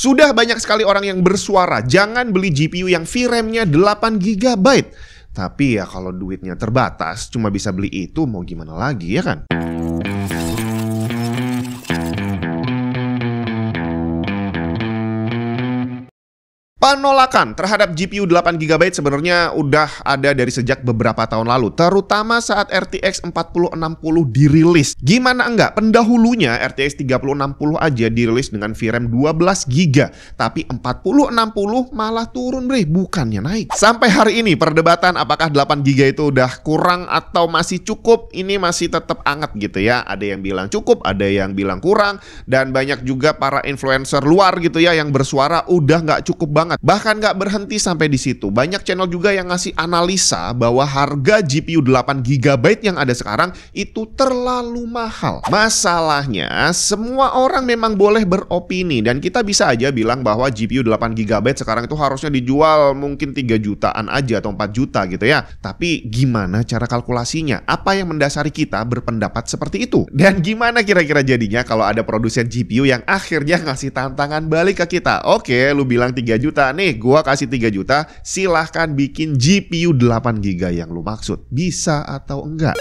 Sudah banyak sekali orang yang bersuara, jangan beli GPU yang VRAM-nya 8 GB. Tapi ya kalau duitnya terbatas, cuma bisa beli itu, mau gimana lagi ya kan? Penolakan terhadap GPU 8GB sebenarnya udah ada dari sejak beberapa tahun lalu, terutama saat RTX 4060 dirilis. Gimana enggak? Pendahulunya RTX 3060 aja dirilis dengan VRAM 12GB, tapi 4060 malah turun bre, bukannya naik. Sampai hari ini perdebatan apakah 8GB itu udah kurang atau masih cukup, ini masih tetap hangat gitu ya. Ada yang bilang cukup, ada yang bilang kurang, dan banyak juga para influencer luar gitu ya yang bersuara udah nggak cukup banget. Bahkan nggak berhenti sampai di situ. Banyak channel juga yang ngasih analisa bahwa harga GPU 8GB yang ada sekarang itu terlalu mahal. Masalahnya, semua orang memang boleh beropini, dan kita bisa aja bilang bahwa GPU 8GB sekarang itu harusnya dijual mungkin 3 jutaan aja atau 4 juta gitu ya. Tapi gimana cara kalkulasinya? Apa yang mendasari kita berpendapat seperti itu? Dan gimana kira-kira jadinya kalau ada produsen GPU yang akhirnya ngasih tantangan balik ke kita? Oke, lu bilang 3 juta. Nih, gua kasih 3 juta, silahkan bikin GPU 8GB yang lu maksud. Bisa atau enggak?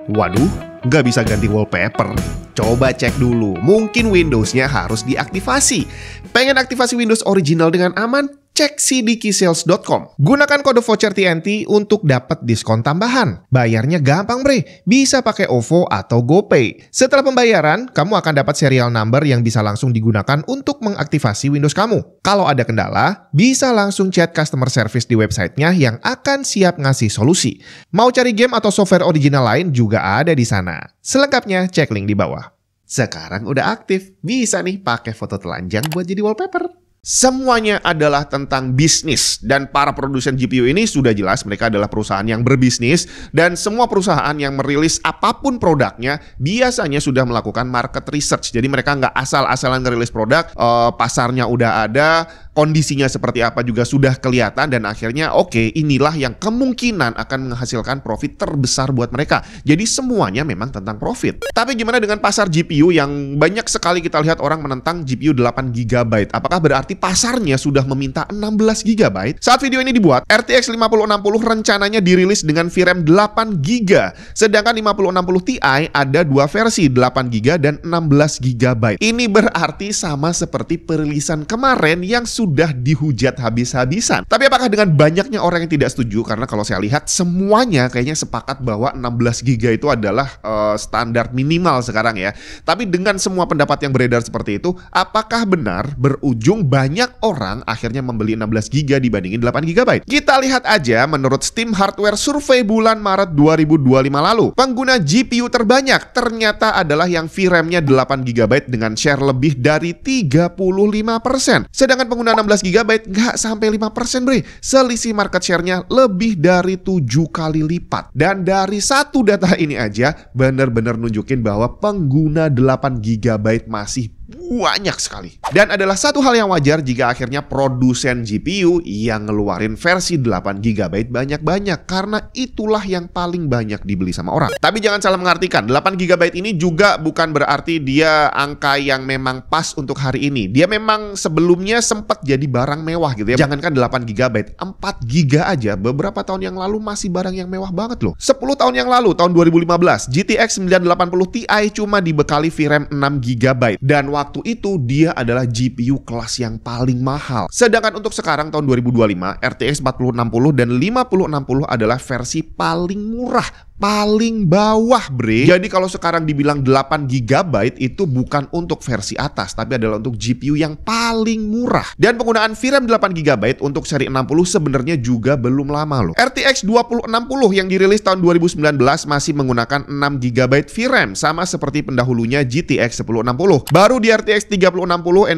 Waduh, nggak bisa ganti wallpaper. Coba cek dulu, mungkin Windows-nya harus diaktifasi. Pengen aktifasi Windows original dengan aman? Cek cdkeysales.com. Gunakan kode voucher TNT untuk dapat diskon tambahan. Bayarnya gampang bre, bisa pakai OVO atau GoPay. Setelah pembayaran, kamu akan dapat serial number yang bisa langsung digunakan untuk mengaktifasi Windows kamu. Kalau ada kendala, bisa langsung chat customer service di websitenya yang akan siap ngasih solusi. Mau cari game atau software original lain juga ada di sana. Selengkapnya cek link di bawah. Sekarang udah aktif, bisa nih pakai foto telanjang buat jadi wallpaper. Semuanya adalah tentang bisnis, dan para produsen GPU ini sudah jelas mereka adalah perusahaan yang berbisnis, dan semua perusahaan yang merilis apapun produknya biasanya sudah melakukan market research. Jadi mereka nggak asal-asalan ngerilis produk, pasarnya udah ada, kondisinya seperti apa juga sudah kelihatan, dan akhirnya oke, inilah yang kemungkinan akan menghasilkan profit terbesar buat mereka. Jadi semuanya memang tentang profit. Tapi gimana dengan pasar GPU yang banyak sekali kita lihat orang menentang GPU 8GB? Apakah berarti pasarnya sudah meminta 16GB? Saat video ini dibuat, RTX 5060 rencananya dirilis dengan VRAM 8GB. Sedangkan 5060 Ti ada dua versi, 8GB dan 16GB. Ini berarti sama seperti perilisan kemarin yang sudah dihujat habis-habisan. Tapi apakah dengan banyaknya orang yang tidak setuju? Karena kalau saya lihat semuanya kayaknya sepakat bahwa 16GB itu adalah standar minimal sekarang ya. Tapi dengan semua pendapat yang beredar seperti itu, apakah benar berujung banyak orang akhirnya membeli 16GB dibandingin 8GB? Kita lihat aja menurut Steam Hardware Survey bulan Maret 2025 lalu. Pengguna GPU terbanyak ternyata adalah yang VRAM-nya 8GB dengan share lebih dari 35%. Sedangkan pengguna 16GB nggak sampai 5% bre. Selisih market share-nya lebih dari 7 kali lipat. Dan dari satu data ini aja benar-benar nunjukin bahwa pengguna 8GB masih banyak sekali. Dan adalah satu hal yang wajar jika akhirnya produsen GPU yang ngeluarin versi 8GB banyak-banyak, karena itulah yang paling banyak dibeli sama orang. Tapi jangan salah mengartikan, 8GB ini juga bukan berarti dia angka yang memang pas untuk hari ini. Dia memang sebelumnya sempat jadi barang mewah gitu ya. Jangankan 8GB, 4GB aja beberapa tahun yang lalu masih barang yang mewah banget loh. 10 tahun yang lalu, tahun 2015, GTX 980 Ti cuma dibekali VRAM 6GB. Dan waktu itu dia adalah GPU kelas yang paling mahal. Sedangkan untuk sekarang tahun 2025, RTX 4060 dan 5060 adalah versi paling murah, paling bawah bre. Jadi kalau sekarang dibilang 8GB itu bukan untuk versi atas, tapi adalah untuk GPU yang paling murah. Dan penggunaan VRAM 8GB untuk seri 60 sebenarnya juga belum lama loh. RTX 2060 yang dirilis tahun 2019 masih menggunakan 6GB VRAM, sama seperti pendahulunya GTX 1060. Baru di RTX 3060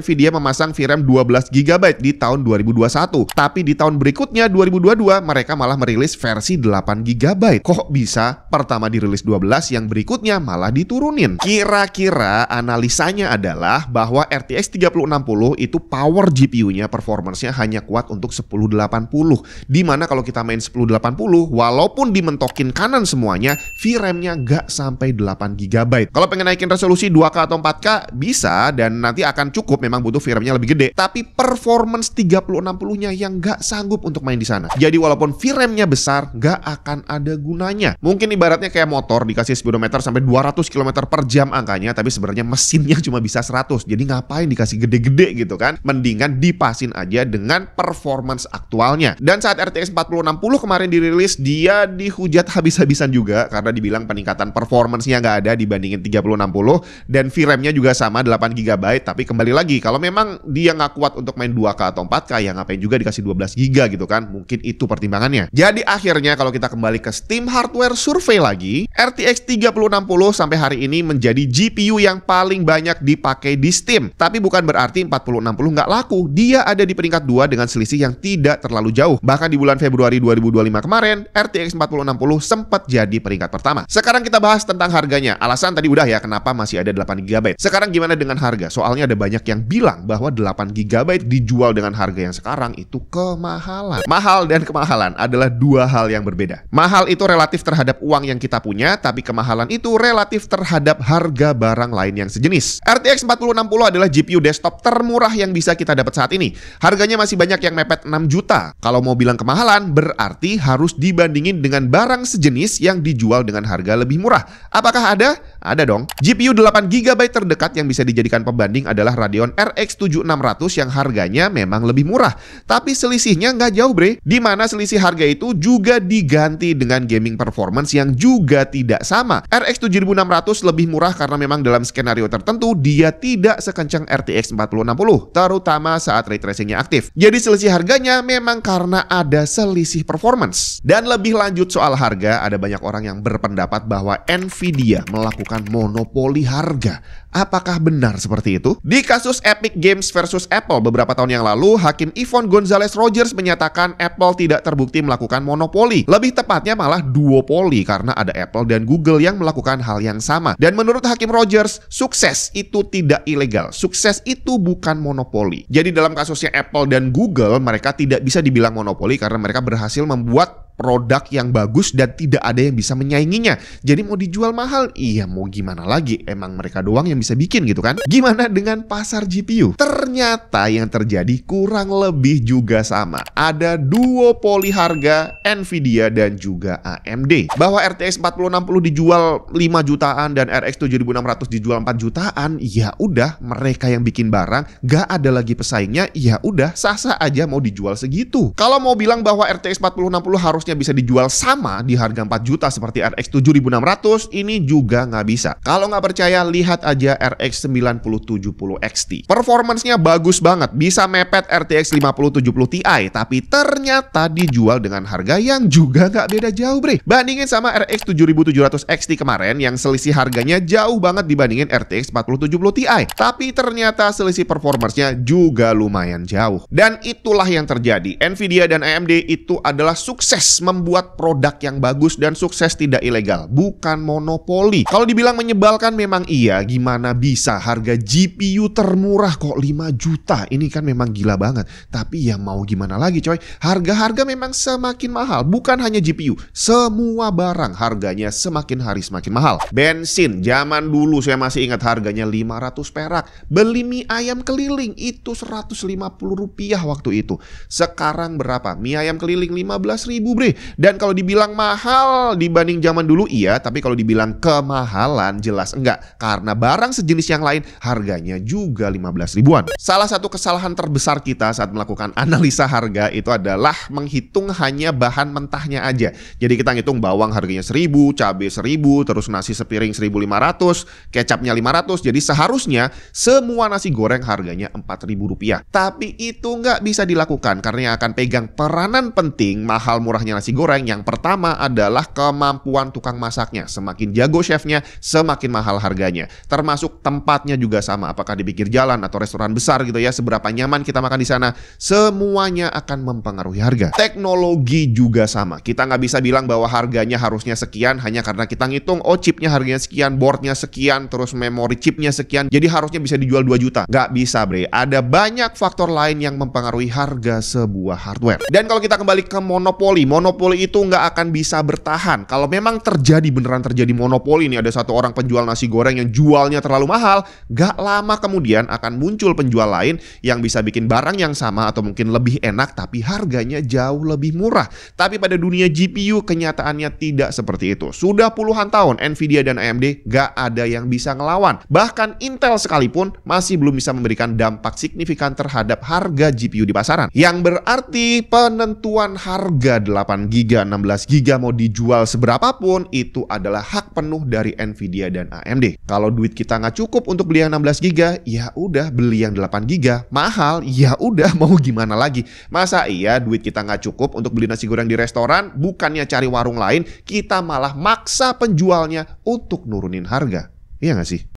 Nvidia memasang VRAM 12GB di tahun 2021. Tapi di tahun berikutnya 2022 mereka malah merilis versi 8GB. Kok bisa pertama dirilis 12, yang berikutnya malah diturunin? Kira-kira analisanya adalah bahwa RTX 3060 itu power GPU-nya, performance-nya hanya kuat untuk 1080. Dimana kalau kita main 1080, walaupun dimentokin kanan semuanya, VRAM-nya nggak sampai 8GB. Kalau pengen naikin resolusi 2K atau 4K bisa, dan nanti akan cukup, memang butuh VRAM-nya lebih gede. Tapi performance 3060-nya yang nggak sanggup untuk main di sana. Jadi walaupun VRAM-nya besar, nggak akan ada gunanya. Mungkin ibaratnya kayak motor dikasih speedometer sampai 200 km per jam angkanya, tapi sebenarnya mesinnya cuma bisa 100. Jadi ngapain dikasih gede-gede gitu kan? Mendingan dipasin aja dengan performance aktualnya. Dan saat RTX 4060 kemarin dirilis, dia dihujat habis-habisan juga karena dibilang peningkatan performance-nya nggak ada dibandingin 3060, dan VRAM-nya juga sama 8GB. Tapi kembali lagi, kalau memang dia nggak kuat untuk main 2K atau 4K, ya ngapain juga dikasih 12GB gitu kan? Mungkin itu pertimbangannya. Jadi akhirnya kalau kita kembali ke Steam Hardware Survey lagi, RTX 3060 sampai hari ini menjadi GPU yang paling banyak dipakai di Steam. Tapi bukan berarti 4060 nggak laku. Dia ada di peringkat 2 dengan selisih yang tidak terlalu jauh. Bahkan di bulan Februari 2025 kemarin, RTX 4060 sempat jadi peringkat pertama. Sekarang kita bahas tentang harganya. Alasan tadi udah ya, kenapa masih ada 8GB. Sekarang gimana dengan harga? Soalnya ada banyak yang bilang bahwa 8GB dijual dengan harga yang sekarang itu kemahalan. Mahal dan kemahalan adalah dua hal yang berbeda. Mahal itu relatif terhadap uang yang kita punya, tapi kemahalan itu relatif terhadap harga barang lain yang sejenis. RTX 4060 adalah GPU desktop termurah yang bisa kita dapat saat ini. Harganya masih banyak yang mepet 6 juta. Kalau mau bilang kemahalan, berarti harus dibandingin dengan barang sejenis yang dijual dengan harga lebih murah. Apakah ada? Ada dong. GPU 8GB terdekat yang bisa dijadikan pembanding adalah Radeon RX 7600 yang harganya memang lebih murah. Tapi selisihnya nggak jauh bre. Dimana selisih harga itu juga diganti dengan gaming performance yang juga tidak sama. RX 7600 lebih murah karena memang dalam skenario tertentu dia tidak sekencang RTX 4060, terutama saat ray tracingnya aktif. Jadi selisih harganya memang karena ada selisih performance. Dan lebih lanjut soal harga, ada banyak orang yang berpendapat bahwa Nvidia melakukan monopoli harga. Apakah benar seperti itu? Di kasus Epic Games versus Apple beberapa tahun yang lalu, Hakim Yvonne Gonzalez Rogers menyatakan Apple tidak terbukti melakukan monopoli. Lebih tepatnya malah duopoli karena ada Apple dan Google yang melakukan hal yang sama. Dan menurut Hakim Rogers, sukses itu tidak ilegal. Sukses itu bukan monopoli. Jadi dalam kasusnya Apple dan Google, mereka tidak bisa dibilang monopoli karena mereka berhasil membuat produk yang bagus dan tidak ada yang bisa menyainginya. Jadi mau dijual mahal, iya mau gimana lagi? Emang mereka doang yang bisa bikin gitu kan? Gimana dengan pasar GPU? Ternyata yang terjadi kurang lebih juga sama. Ada duopoli harga Nvidia dan juga AMD. Bahwa RTX 4060 dijual 5 jutaan dan RX 7600 dijual 4 jutaan, ya udah mereka yang bikin barang, gak ada lagi pesaingnya, ya udah sah-sah aja mau dijual segitu. Kalau mau bilang bahwa RTX 4060 harusnya bisa dijual sama di harga 4 juta seperti RX 7600, ini juga nggak bisa. Kalau nggak percaya, lihat aja RX 9070 XT. Performance-nya bagus banget, bisa mepet RTX 5070 Ti, tapi ternyata dijual dengan harga yang juga nggak beda jauh bre. Bandingin sama RX 7700 XT kemarin yang selisih harganya jauh banget dibandingin RTX 4070 Ti, tapi ternyata selisih performance-nya juga lumayan jauh. Dan itulah yang terjadi. Nvidia dan AMD itu adalah sukses membuat produk yang bagus dan sukses tidak ilegal, bukan monopoli. Kalau dibilang menyebalkan memang iya, gimana bisa harga GPU termurah kok 5 juta? Ini kan memang gila banget. Tapi ya mau gimana lagi coy, harga-harga memang semakin mahal. Bukan hanya GPU, semua barang harganya semakin hari semakin mahal. Bensin, zaman dulu saya masih ingat harganya 500 perak. Beli mie ayam keliling itu 150 rupiah waktu itu. Sekarang berapa? Mie ayam keliling 15.000 bre. Dan kalau dibilang mahal dibanding zaman dulu iya, tapi kalau dibilang kemahalan jelas enggak. Karena barang sejenis yang lain harganya juga 15 ribuan. Salah satu kesalahan terbesar kita saat melakukan analisa harga itu adalah menghitung hanya bahan mentahnya aja. Jadi kita ngitung bawang harganya 1000, cabai 1000, terus nasi sepiring 1500, kecapnya 500. Jadi seharusnya semua nasi goreng harganya 4.000 rupiah. Tapi itu nggak bisa dilakukan karena yang akan pegang peranan penting mahal murahnya mahalnya nasi goreng, yang pertama adalah kemampuan tukang masaknya. Semakin jago chefnya, semakin mahal harganya. Termasuk tempatnya juga sama, apakah di pinggir jalan atau restoran besar gitu ya, seberapa nyaman kita makan di sana, semuanya akan mempengaruhi harga. Teknologi juga sama. Kita nggak bisa bilang bahwa harganya harusnya sekian hanya karena kita ngitung, oh chipnya harganya sekian, boardnya sekian, terus memori chipnya sekian, jadi harusnya bisa dijual 2 juta. Nggak bisa, bre. Ada banyak faktor lain yang mempengaruhi harga sebuah hardware. Dan kalau kita kembali ke monopoli itu nggak akan bisa bertahan. Kalau memang beneran terjadi monopoli nih, ada satu orang penjual nasi goreng yang jualnya terlalu mahal, nggak lama kemudian akan muncul penjual lain yang bisa bikin barang yang sama atau mungkin lebih enak tapi harganya jauh lebih murah. Tapi pada dunia GPU kenyataannya tidak seperti itu. Sudah puluhan tahun Nvidia dan AMD nggak ada yang bisa ngelawan. Bahkan Intel sekalipun masih belum bisa memberikan dampak signifikan terhadap harga GPU di pasaran. Yang berarti penentuan harga 8GB, 16GB mau dijual seberapapun itu adalah hak penuh dari Nvidia dan AMD. Kalau duit kita nggak cukup untuk beli yang 16GB, ya udah beli yang 8GB. Mahal, ya udah mau gimana lagi. Masa iya duit kita nggak cukup untuk beli nasi goreng di restoran, bukannya cari warung lain, kita malah maksa penjualnya untuk nurunin harga. Iya nggak sih?